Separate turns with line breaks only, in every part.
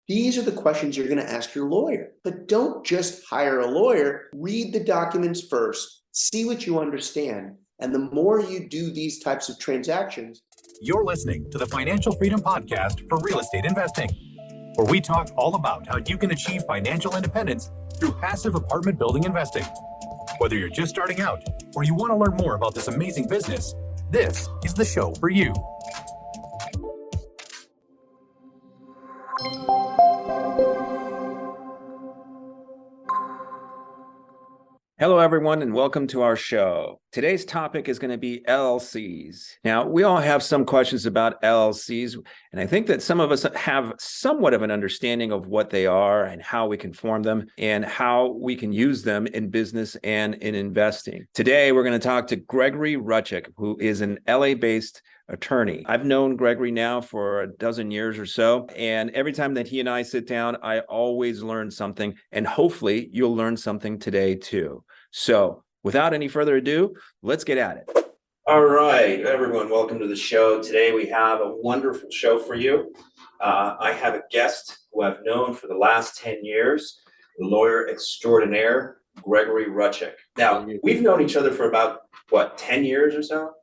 These are the questions you're going to ask your lawyer. But don't just hire a lawyer. Read the documents first, see what you understand. And the more you do these types of transactions.
You're listening to the Financial Freedom Podcast for real estate investing, where we talk all about how you can achieve financial independence through passive apartment building investing. Whether you're just starting out or you want to learn more about this amazing business, this is the show for you.
Hello, everyone, and welcome to our show. Today's topic is going to be LLCs. Now, we all have some questions about LLCs, and I think that some of us have somewhat of an understanding of what they are and how we can form them and how we can use them in business and in investing. Today, we're going to talk to Gregory Rutchik, who is an LA-based attorney. I've known Gregory now for a dozen years or so, and every time that he and I sit down, I always learn something, and hopefully you'll learn something today too. So without any further ado, let's get at it. All right, everyone, welcome to the show. Today we have a wonderful show for you. I have a guest who I've known for the last 10 years, lawyer extraordinaire, Gregory Rutchik. Now, we've known each other for about, 10 years or so?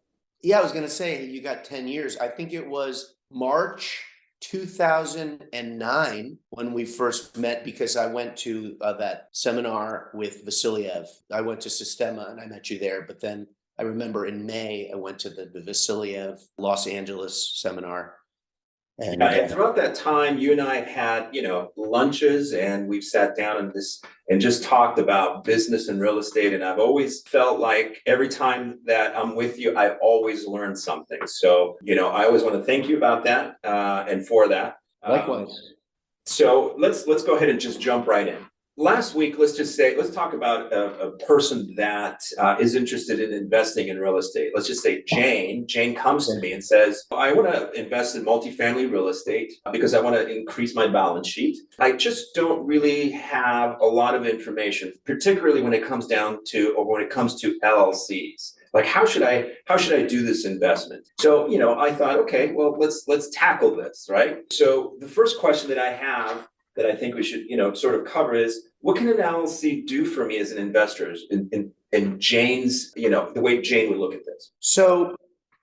Yeah, I was going to say you got 10 years. I think it was March 2009 when we first met, because I went to that seminar with Vasiliev. I went to Sistema and I met you there. But then I remember in May, I went to the Vasiliev Los Angeles seminar.
And throughout that time, you and I have had, lunches, and we've sat down and just talked about business and real estate. And I've always felt like every time that I'm with you, I always learn something. So, I always want to thank you about that and for that.
Likewise.
So let's go ahead and just jump right in. Last week, let's talk about a person that is interested in investing in real estate. Let's just say Jane. Jane comes to me and says, I want to invest in multifamily real estate because I want to increase my balance sheet. I just don't really have a lot of information, particularly when it comes to LLCs. Like, how should I do this investment? So, I thought, okay, well, let's tackle this, right? So the first question that I have that I think we should, sort of cover is, what can an LLC do for me as an investor in Jane's, the way Jane would look at this?
So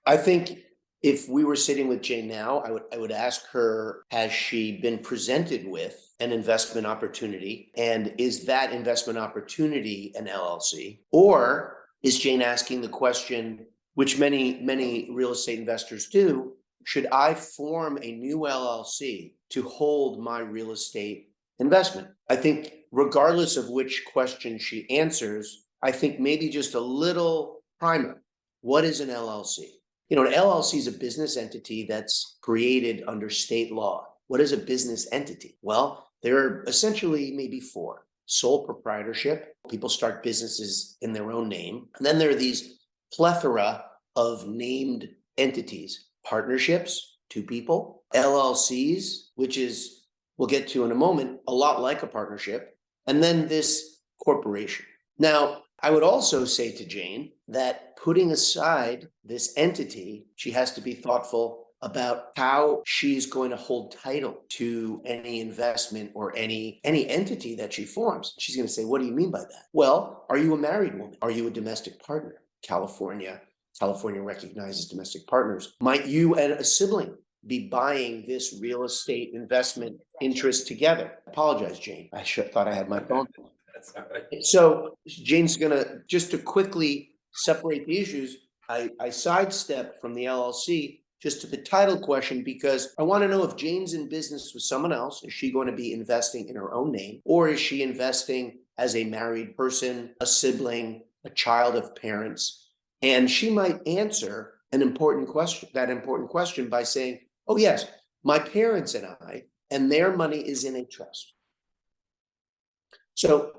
I think if we were sitting with Jane now, I would ask her, has she been presented with an investment opportunity? And is that investment opportunity an LLC? Or is Jane asking the question, which many real estate investors do, should I form a new LLC to hold my real estate investment? I think regardless of which question she answers, I think maybe just a little primer. What is an LLC? An LLC is a business entity that's created under state law. What is a business entity? Well, there are essentially maybe four. Sole proprietorship. People start businesses in their own name. And then there are these plethora of named entities. Partnerships, two people. LLCs, which is, we'll get to in a moment, a lot like a partnership. And then this corporation. Now, I would also say to Jane that putting aside this entity, she has to be thoughtful about how she's going to hold title to any investment or any entity that she forms. She's going to say, what do you mean by that? Well, are you a married woman? Are you a domestic partner? California recognizes domestic partners. Might you and a sibling be buying this real estate investment interest together? I apologize, Jane. I thought I had my phone.
That's all right.
So Jane's gonna, just to quickly separate the issues, I sidestep from the LLC just to the title question, because I want to know if Jane's in business with someone else. Is she going to be investing in her own name, or is she investing as a married person, a sibling, a child of parents? And she might answer that important question by saying, oh yes, my parents and their money is in a trust. So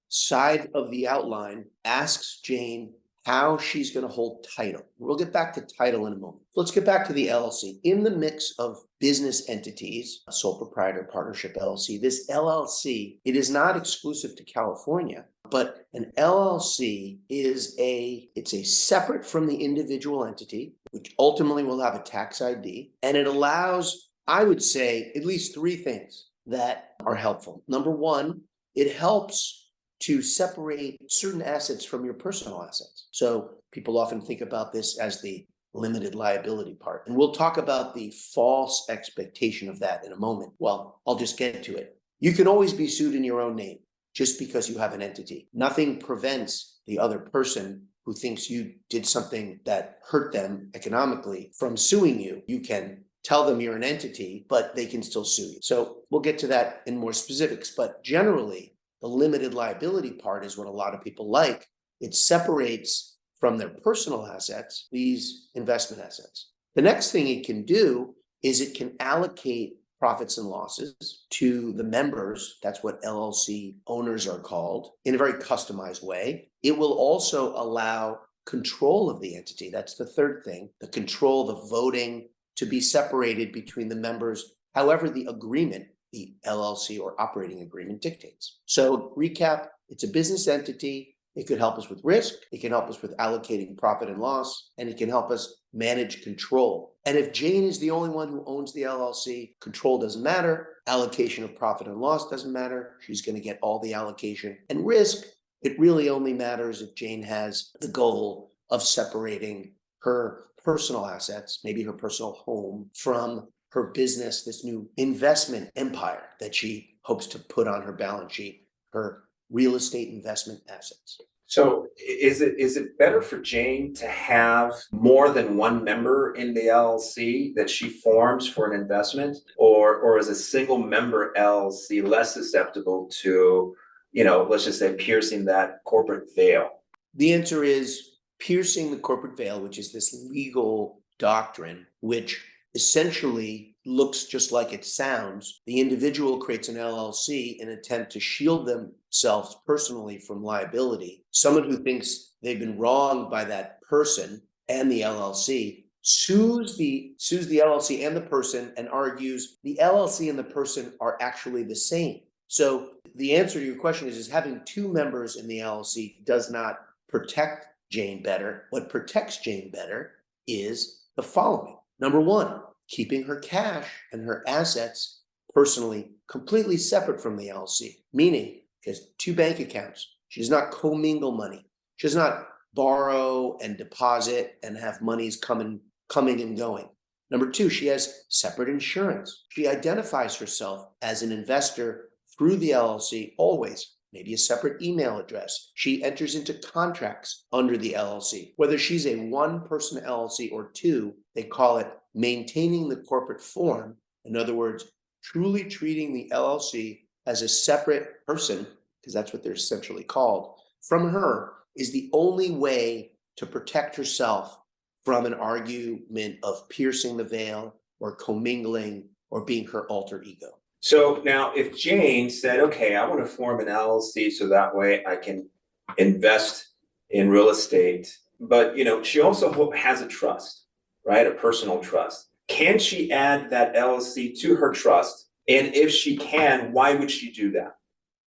side of the outline asks Jane how she's going to hold title. We'll get back to title in a moment. Let's get back to the LLC. In the mix of business entities, a sole proprietor partnership LLC, this LLC, it is not exclusive to California, but an LLC is it's a separate from the individual entity, which ultimately will have a tax ID, and it allows, I would say, at least three things. that are helpful. Number one, it helps to separate certain assets from your personal assets. So people often think about this as the limited liability part. And we'll talk about the false expectation of that in a moment. Well, I'll just get to it. You can always be sued in your own name just because you have an entity. Nothing prevents the other person who thinks you did something that hurt them economically from suing you. You can tell them you're an entity, but they can still sue you. So we'll get to that in more specifics. But generally, the limited liability part is what a lot of people like. It separates from their personal assets these investment assets. The next thing it can do is it can allocate profits and losses to the members. That's what LLC owners are called, in a very customized way. It will also allow control of the entity. That's the third thing, the control, the voting, to be separated between the members, however the agreement, the LLC or operating agreement dictates. So recap, it's a business entity. It could help us with risk. It can help us with allocating profit and loss, and it can help us manage control. And if Jane is the only one who owns the LLC, control doesn't matter. Allocation of profit and loss doesn't matter. She's going to get all the allocation. And risk, it really only matters if Jane has the goal of separating her personal assets, maybe her personal home, from her business, this new investment empire that she hopes to put on her balance sheet, her real estate investment assets.
So is it better for Jane to have more than one member in the LLC that she forms for an investment, or is a single member LLC less susceptible to, let's just say, piercing that corporate veil?
The answer is piercing the corporate veil, which is this legal doctrine, which essentially looks just like it sounds. The individual creates an LLC in an attempt to shield themselves personally from liability. Someone who thinks they've been wronged by that person and the LLC sues the LLC and the person and argues the LLC and the person are actually the same. So the answer to your question is having two members in the LLC does not protect Jane better. What protects Jane better is the following. Number one, keeping her cash and her assets personally completely separate from the LLC, meaning she has two bank accounts. She does not commingle money. She does not borrow and deposit and have monies coming and going. Number two, she has separate insurance. She identifies herself as an investor through the LLC always. Maybe a separate email address. She enters into contracts under the LLC. Whether she's a one-person LLC or two, they call it maintaining the corporate form. In other words, truly treating the LLC as a separate person, because that's what they're essentially called, from her is the only way to protect herself from an argument of piercing the veil or commingling or being her alter ego.
So now if Jane said, okay, I want to form an LLC so that way I can invest in real estate, but she also has a trust, right? A personal trust. Can she add that LLC to her trust? And if she can, why would she do that?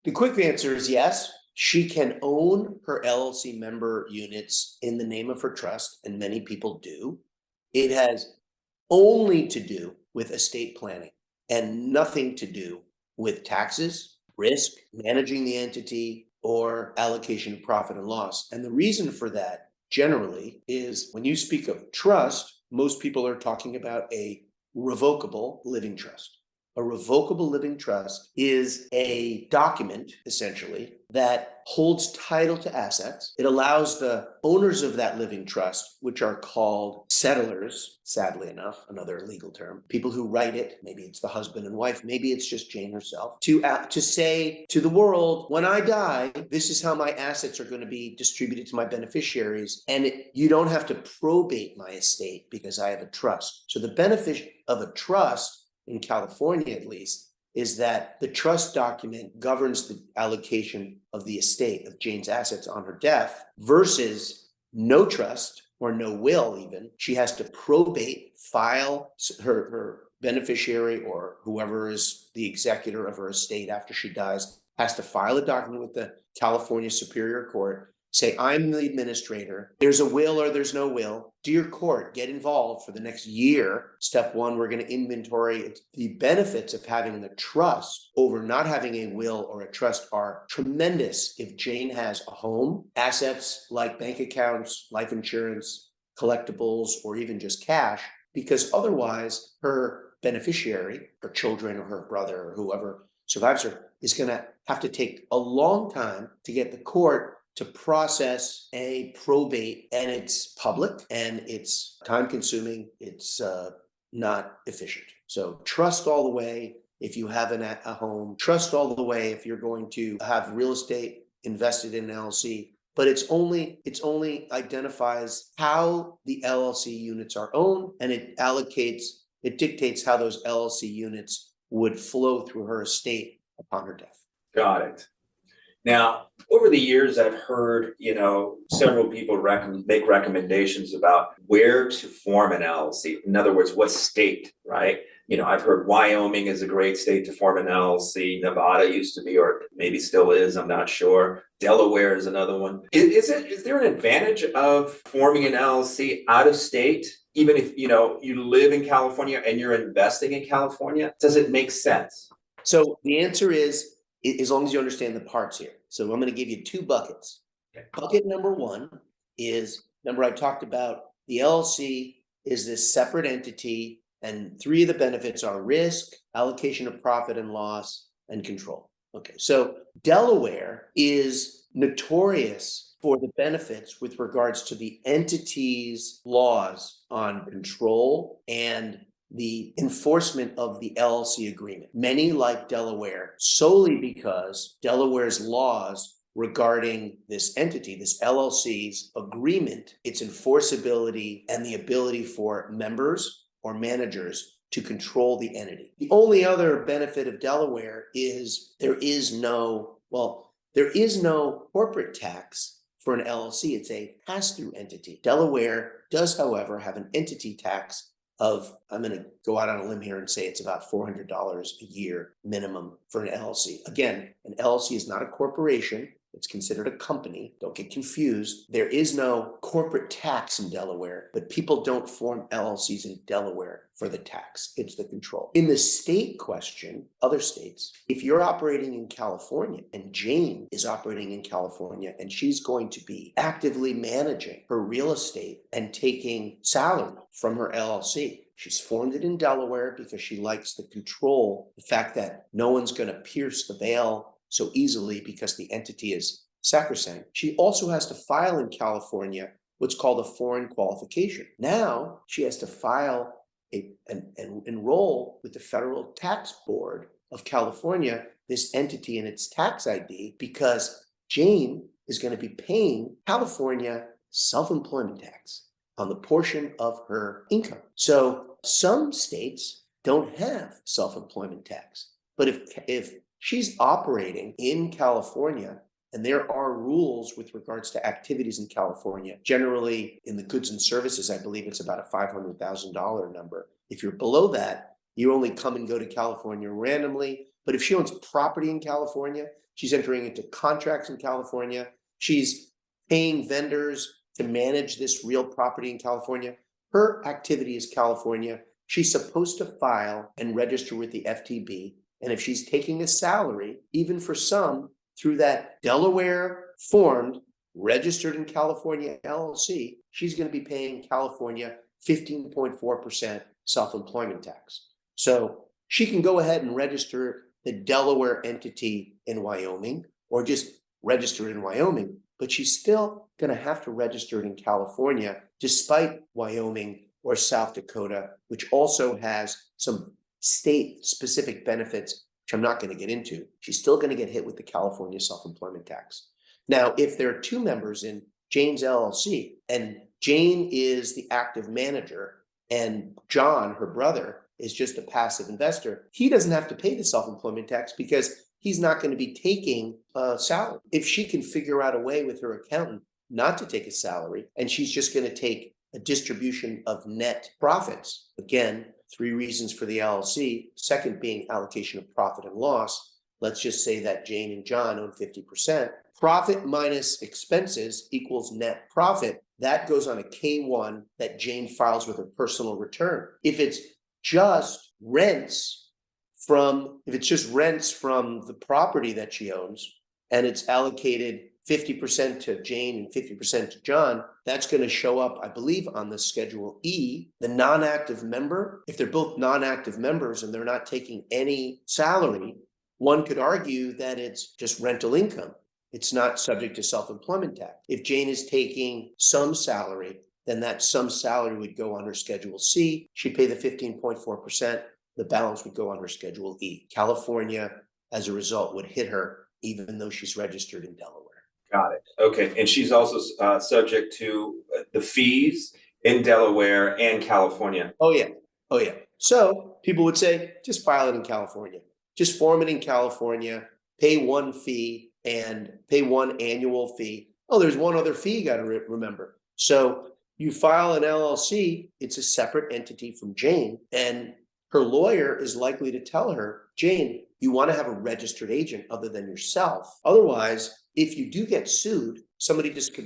The quick answer is yes. She can own her LLC member units in the name of her trust, and many people do. It has only to do with estate planning and nothing to do with taxes, risk, managing the entity, or allocation of profit and loss. And the reason for that generally is when you speak of trust, most people are talking about a revocable living trust. A revocable living trust is a document, essentially, that holds title to assets. It allows the owners of that living trust, which are called settlers, sadly enough, another legal term, people who write it, maybe it's the husband and wife, maybe it's just Jane herself, to say to the world, when I die, this is how my assets are going to be distributed to my beneficiaries, and you don't have to probate my estate because I have a trust. So the benefit of a trust, in California at least, is that the trust document governs the allocation of the estate of Jane's assets on her death versus no trust or no will even. She has to probate, file her beneficiary or whoever is the executor of her estate after she dies, has to file a document with the California Superior Court say, I'm the administrator. There's a will or there's no will. Dear court, get involved for the next year. Step one, we're going to inventory. The benefits of having a trust over not having a will or a trust are tremendous if Jane has a home, assets like bank accounts, life insurance, collectibles, or even just cash, because otherwise her beneficiary, her children or her brother or whoever survives her, is going to have to take a long time to get the court to process a probate, and it's public and it's time consuming. It's not efficient. So trust all the way if you have a home, trust all the way if you're going to have real estate invested in an LLC, but it's only identifies how the LLC units are owned, and it dictates how those LLC units would flow through her estate upon her death.
Got it. Now, over the years, I've heard, several people make recommendations about where to form an LLC. In other words, what state, right? I've heard Wyoming is a great state to form an LLC. Nevada used to be, or maybe still is, I'm not sure. Delaware is another one. Is there an advantage of forming an LLC out of state? Even if, you live in California and you're investing in California, does it make sense?
So the answer is, as long as you understand the parts here. So I'm going to give you two buckets. Okay. Bucket number one is, remember I talked about the LLC is this separate entity, and three of the benefits are risk, allocation of profit and loss, and control. Okay, so Delaware is notorious for the benefits with regards to the entity's laws on control and the enforcement of the LLC agreement. Many like Delaware solely because Delaware's laws regarding this entity, this LLC's agreement, its enforceability, and the ability for members or managers to control the entity. The only other benefit of Delaware is there is no corporate tax for an LLC. It's a pass-through entity. Delaware does, however, have an entity tax of, I'm going to go out on a limb here and say it's about $400 a year minimum for an LLC. Again, an LLC is not a corporation. It's considered a company. Don't get confused. There is no corporate tax in Delaware, but people don't form LLCs in Delaware for the tax. It's the control. In the state question, other states, if you're operating in California and Jane is operating in California and she's going to be actively managing her real estate and taking salary from her LLC, she's formed it in Delaware because she likes the control, the fact that no one's going to pierce the veil so easily because the entity is sacrosanct. She also has to file in California what's called a foreign qualification. Now she has to file and enroll with the Federal Tax Board of California, this entity and its tax ID, because Jane is going to be paying California self-employment tax on the portion of her income. So some states don't have self-employment tax, but if she's operating in California, and there are rules with regards to activities in California. Generally, in the goods and services, I believe it's about a $500,000 number. If you're below that, you only come and go to California randomly. But if she owns property in California, she's entering into contracts in California, she's paying vendors to manage this real property in California, her activity is California. She's supposed to file and register with the FTB. And if she's taking a salary, even for some, through that Delaware formed, registered in California LLC, she's going to be paying California 15.4% self-employment tax. So she can go ahead and register the Delaware entity in Wyoming, or just register it in Wyoming, but she's still going to have to register it in California, despite Wyoming or South Dakota, which also has some state-specific benefits, which I'm not going to get into. She's still going to get hit with the California self-employment tax. Now, if there are two members in Jane's LLC, and Jane is the active manager, and John, her brother, is just a passive investor, he doesn't have to pay the self-employment tax because he's not going to be taking a salary. If she can figure out a way with her accountant not to take a salary, and she's just going to take a distribution of net profits, again, three reasons for the LLC. Second being allocation of profit and loss. Let's just say that Jane and John own 50%. profit minus expenses equals net profit. That goes on a K1 that Jane files with her personal return. If it's just rents from the property that she owns, and it's allocated 50% to Jane and 50% to John, that's going to show up, I believe, on the Schedule E. The non-active member, if they're both non-active members and they're not taking any salary, one could argue that it's just rental income. It's not subject to self-employment tax. If Jane is taking some salary, then that some salary would go on her Schedule C. She'd pay the 15.4%. The balance would go on her Schedule E. California, as a result, would hit her, even though she's registered in Delaware.
Got it. Okay. And she's also subject to the fees in Delaware and California.
Oh, yeah. Oh, yeah. So people would say, just file it in California. Just form it in California, pay one fee and pay one annual fee. Oh, there's one other fee you got to remember. So you file an LLC, it's a separate entity from Jane, and her lawyer is likely to tell her, Jane, you want to have a registered agent other than yourself. Otherwise, if you do get sued, somebody just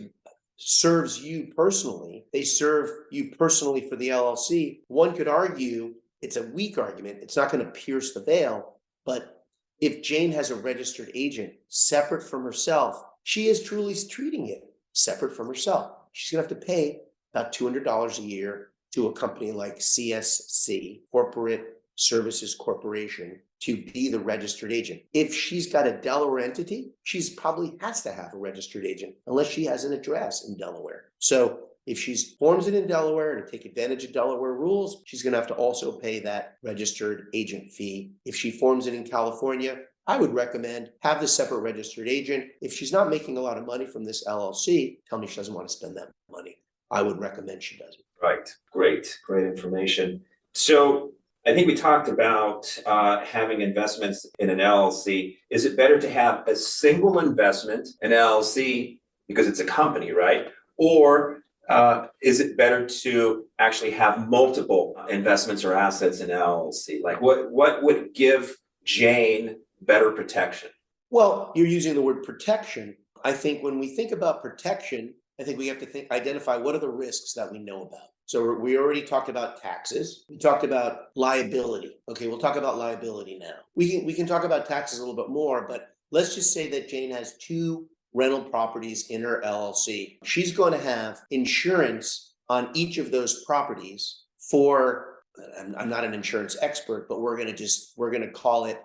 serves you personally. They serve you personally for the LLC. One could argue it's a weak argument. It's not going to pierce the veil. But if Jane has a registered agent separate from herself, she is truly treating it separate from herself. She's going to have to pay about $200 a year to a company like CSC, Corporate Services Corporation, to be the registered agent. If she's got a Delaware entity, she's probably has to have a registered agent unless she has an address in Delaware. So if she forms it in Delaware and to take advantage of Delaware rules, she's going to have to also pay that registered agent fee. If she forms it in California, I would recommend have the separate registered agent. If she's not making a lot of money from this LLC, tell me she doesn't want to spend that money. I would recommend she doesn't.
Right. Great information. So I think we talked about having investments in an LLC. Is it better to have a single investment, an LLC, because it's a company, right? Or is it better to actually have multiple investments or assets in LLC? Like what would give Jane better protection?
Well, you're using the word protection. I think when we think about protection, I think we have to identify what are the risks that we know about. So we already talked about taxes. We talked about liability. Okay, we'll talk about liability now. We can talk about taxes a little bit more, but let's just say that Jane has two rental properties in her LLC. She's going to have insurance on each of those properties for, I'm not an insurance expert, but we're going to call it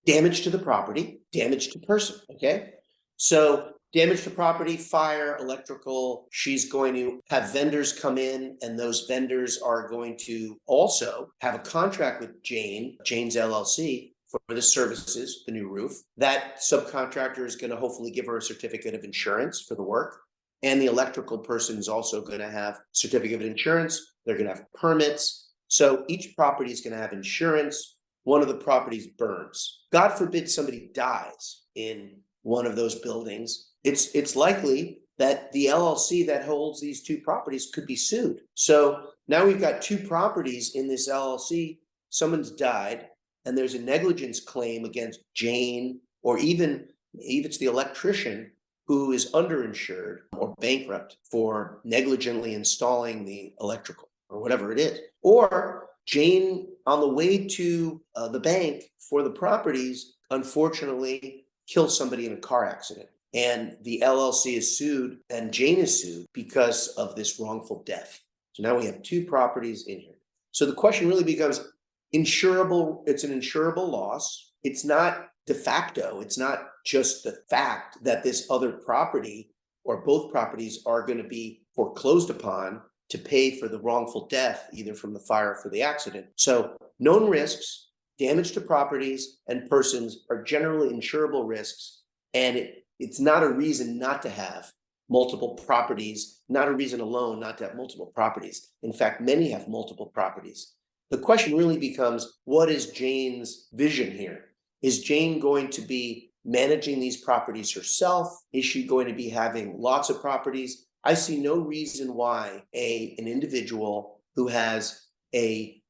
damage to the property, damage to person. Okay. So damage to property, fire, electrical. She's going to have vendors come in, and those vendors are going to also have a contract with Jane's LLC for the services, the new roof. That subcontractor is going to hopefully give her a certificate of insurance for the work. And the electrical person is also going to have certificate of insurance. They're going to have permits. So each property is going to have insurance. One of the properties burns. God forbid somebody dies in one of those buildings. It's likely that the LLC that holds these two properties could be sued. So now we've got two properties in this LLC. Someone's died, and there's a negligence claim against Jane, or even it's the electrician who is underinsured or bankrupt for negligently installing the electrical or whatever it is. Or Jane, on the way to the bank for the properties, unfortunately kills somebody in a car accident. And the LLC is sued, and Jane is sued because of this wrongful death. So now we have two properties in here. So the question really becomes insurable. It's an insurable loss. It's not de facto. It's not just the fact that this other property or both properties are going to be foreclosed upon to pay for the wrongful death, either from the fire or for the accident. So known risks, damage to properties and persons are generally insurable risks. And it's not a reason not to have multiple properties, not a reason alone not to have multiple properties. In fact, many have multiple properties. The question really becomes, what is Jane's vision here? Is Jane going to be managing these properties herself? Is she going to be having lots of properties? I see no reason why an individual who has a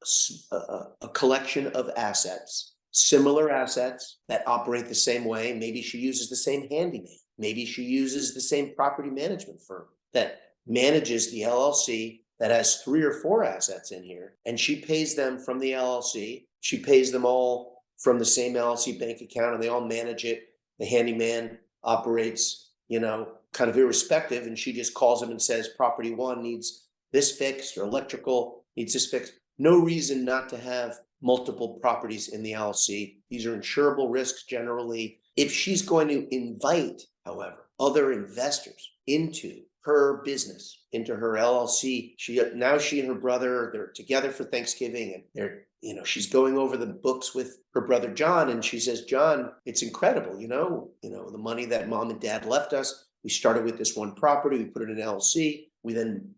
collection of assets, similar assets that operate the same way. Maybe she uses the same handyman. Maybe she uses the same property management firm that manages the LLC that has 3 or 4 assets in here, and she pays them from the LLC. She pays them all from the same LLC bank account, and they all manage it. The handyman operates, kind of irrespective, and she just calls them and says, property 1 needs this fixed, or electrical needs this fixed. No reason not to have multiple properties in the LLC. These are insurable risks generally. If she's going to invite, however, other investors into her business, into her LLC, she and her brother, they're together for Thanksgiving, and she's going over the books with her brother John, and she says, John, it's incredible, the money that mom and dad left us. We started with this one property, we put it in an LLC. We then,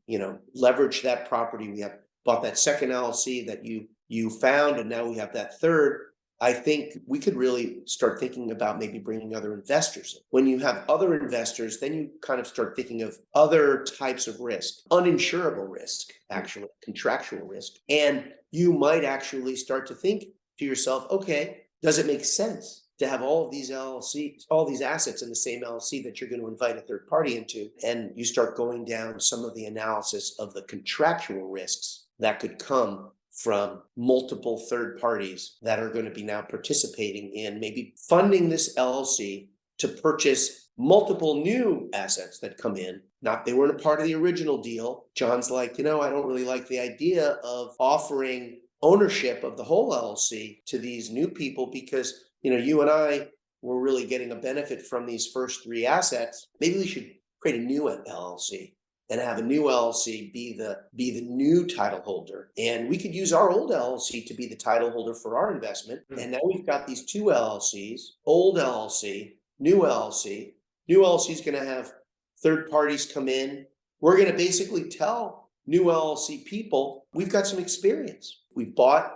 leveraged that property. We have bought that second LLC that you found, and now we have that third. I think we could really start thinking about maybe bringing other investors in. When you have other investors, then you kind of start thinking of other types of risk, uninsurable risk, actually, contractual risk. And you might actually start to think to yourself, okay, does it make sense to have all of these LLCs, all these assets in the same LLC that you're going to invite a third party into? And you start going down some of the analysis of the contractual risks that could come from multiple third parties that are going to be now participating in maybe funding this LLC to purchase multiple new assets that come in. They weren't a part of the original deal. John's like, I don't really like the idea of offering ownership of the whole LLC to these new people because, you and I were really getting a benefit from these first 3 assets. Maybe we should create a new LLC and have a new LLC be the new title holder. And we could use our old LLC to be the title holder for our investment. And now we've got these 2 LLCs, old LLC, new LLC. New LLC is going to have third parties come in. We're going to basically tell new LLC people, we've got some experience. We've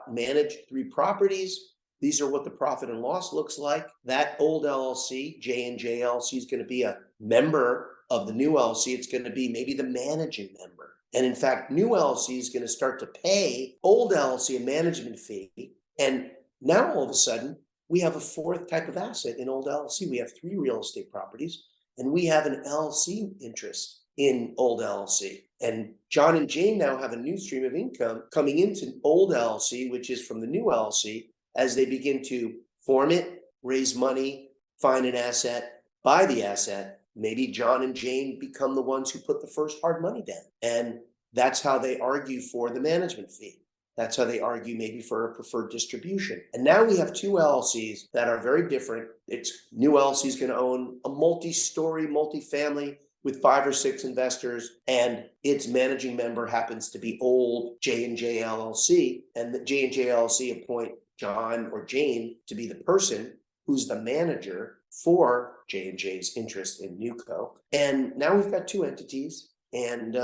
managed 3 properties. These are what the profit and loss looks like. That old LLC, J&J LLC, is going to be a member of the new LLC. It's going to be maybe the managing member. And in fact, new LLC is going to start to pay old LLC a management fee. And now all of a sudden, we have a 4th type of asset in old LLC. We have 3 real estate properties, and we have an LLC interest in old LLC. And John and Jane now have a new stream of income coming into old LLC, which is from the new LLC, as they begin to form it, raise money, find an asset, buy the asset. Maybe John and Jane become the ones who put the first hard money down. And that's how they argue for the management fee. That's how they argue maybe for a preferred distribution. And now we have 2 LLCs that are very different. It's new LLC is going to own a multi-story, multifamily with 5 or 6 investors, and its managing member happens to be old J&J LLC, and the J&J LLC appoint John or Jane to be the person who's the manager for J&J's interest in NewCo. And now we've got 2 entities, and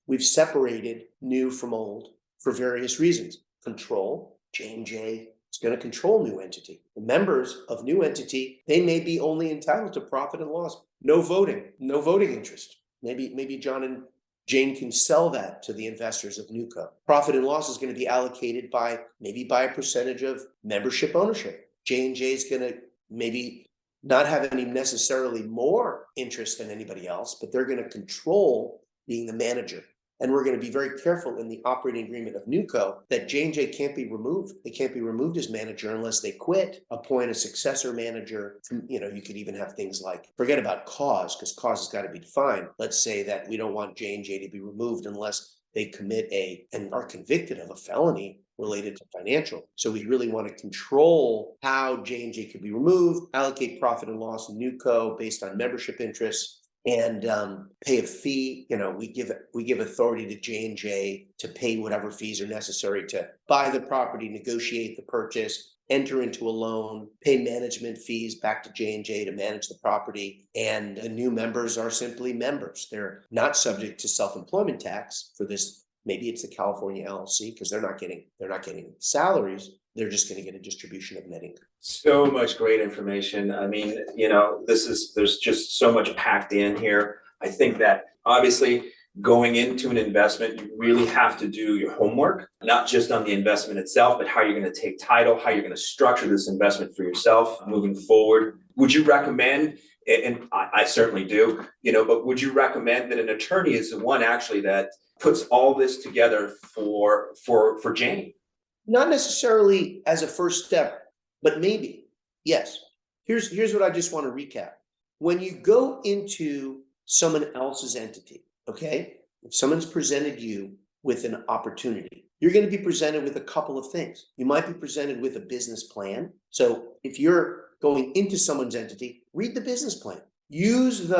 we've separated new from old for various reasons. Control, J&J is going to control new entity. The members of new entity, they may be only entitled to profit and loss. No voting interest. Maybe John and Jane can sell that to the investors of NewCo. Profit and loss is going to be allocated by a percentage of membership ownership. J&J is going to maybe not have any necessarily more interest than anybody else, but they're going to control being the manager. And we're going to be very careful in the operating agreement of NewCo that J&J can't be removed. They can't be removed as manager unless they quit, appoint a successor manager. You could even have things like, forget about cause, because cause has got to be defined. Let's say that we don't want J&J to be removed unless they commit and are convicted of a felony related to financial. So we really want to control how J&J could be removed, allocate profit and loss in NewCo based on membership interests, and pay a fee. We give authority to J&J to pay whatever fees are necessary to buy the property, negotiate the purchase, enter into a loan, pay management fees back to J&J to manage the property. And the new members are simply members. They're not subject to self-employment tax for this. Maybe it's the California LLC because they're not getting salaries. They're just going to get a distribution of net income.
So much great information. I mean, there's just so much packed in here. I think that obviously going into an investment, you really have to do your homework, not just on the investment itself, but how you're going to take title, how you're going to structure this investment for yourself moving forward. Would you recommend, and I certainly do, but would you recommend that an attorney is the one actually that puts all this together for Jane?
Not necessarily as a first step, but maybe, yes. Here's what I just want to recap. When you go into someone else's entity, okay, if someone's presented you with an opportunity, you're going to be presented with a couple of things. You might be presented with a business plan. So if you're going into someone's entity, read the business plan. Use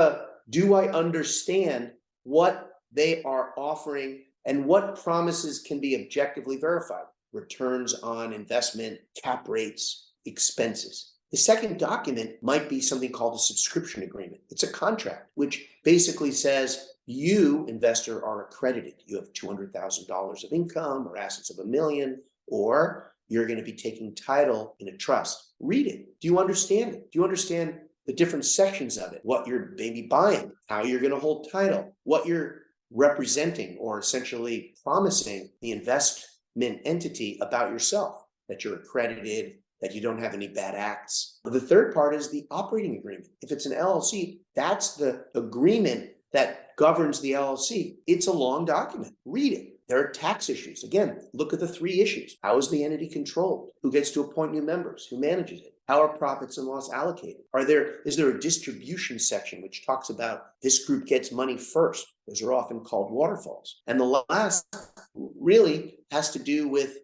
do I understand what they are offering and what promises can be objectively verified? Returns on investment, cap rates, expenses. The second document might be something called a subscription agreement. It's a contract, which basically says you, investor, are accredited. You have $200,000 of income or assets of $1 million, or you're going to be taking title in a trust. Read it. Do you understand it? Do you understand the different sections of it? What you're maybe buying, how you're going to hold title, what you're representing or essentially promising the investment entity about yourself, that you're accredited, that you don't have any bad acts. The third part is the operating agreement. If it's an LLC, that's the agreement that governs the LLC. It's a long document. Read it. There are tax issues. Again, look at the 3 issues. How is the entity controlled? Who gets to appoint new members? Who manages it? How are profits and loss allocated? Is there a distribution section which talks about this group gets money first? Those are often called waterfalls. And the last really has to do with,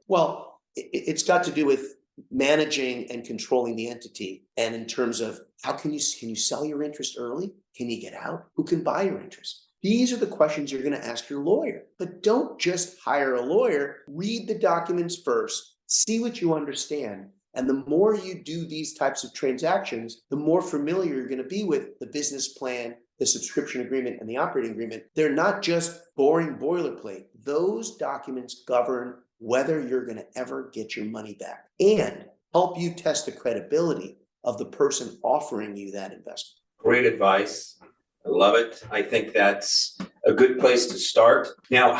it's got to do with managing and controlling the entity. And in terms of can you sell your interest early? Can you get out? Who can buy your interest? These are the questions you're going to ask your lawyer. But don't just hire a lawyer. Read the documents first. See what you understand. And the more you do these types of transactions, the more familiar you're going to be with the business plan, the subscription agreement, and the operating agreement. They're not just boring boilerplate. Those documents govern whether you're going to ever get your money back and help you test the credibility of the person offering you that investment.
Great advice. I love it. I think that's a good place to start. Now,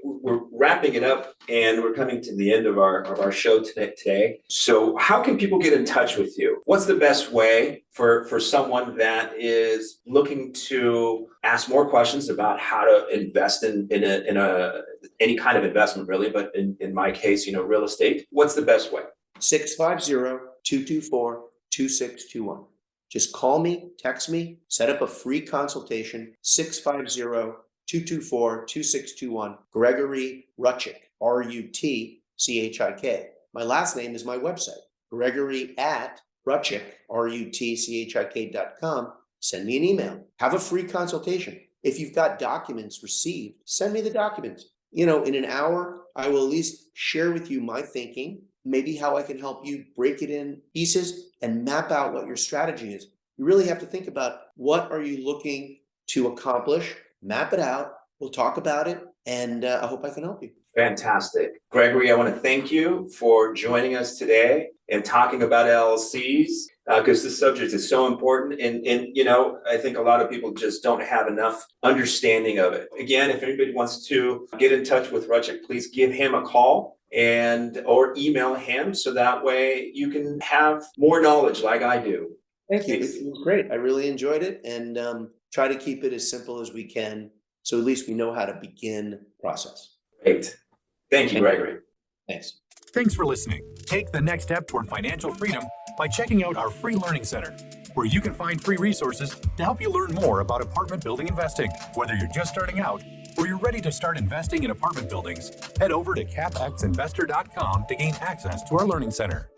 we're wrapping it up and we're coming to the end of our show today. So how can people get in touch with you? What's the best way for someone that is looking to ask more questions about how to invest in any kind of investment, really, but in my case, real estate? What's the best way?
650-224-2621. Just call me, text me, set up a free consultation, 650-224-2621. Gregory Rutchik, Rutchik. My last name is my website, Gregory@Rutchik, Rutchik.com. Send me an email. Have a free consultation. If you've got documents received, send me the documents. In an hour, I will at least share with you my thinking, maybe how I can help you break it in pieces and map out what your strategy is. You really have to think about what are you looking to accomplish, map it out. We'll talk about it, and I hope I can help you.
Fantastic. Gregory, I want to thank you for joining us today and talking about LLCs, because this subject is so important. And I think a lot of people just don't have enough understanding of it. Again, if anybody wants to get in touch with Rutchik, please give him a call or email him, so that way you can have more knowledge like I do.
Thank you. It was great. I really enjoyed it, and try to keep it as simple as we can, so at least we know how to begin the process.
Great. Thank you, Gregory.
Thanks.
Thanks for listening. Take the next step toward financial freedom by checking out our free learning center, where you can find free resources to help you learn more about apartment building investing. Whether you're just starting out or you're ready to start investing in apartment buildings, head over to CapXinvestor.com to gain access to our learning center.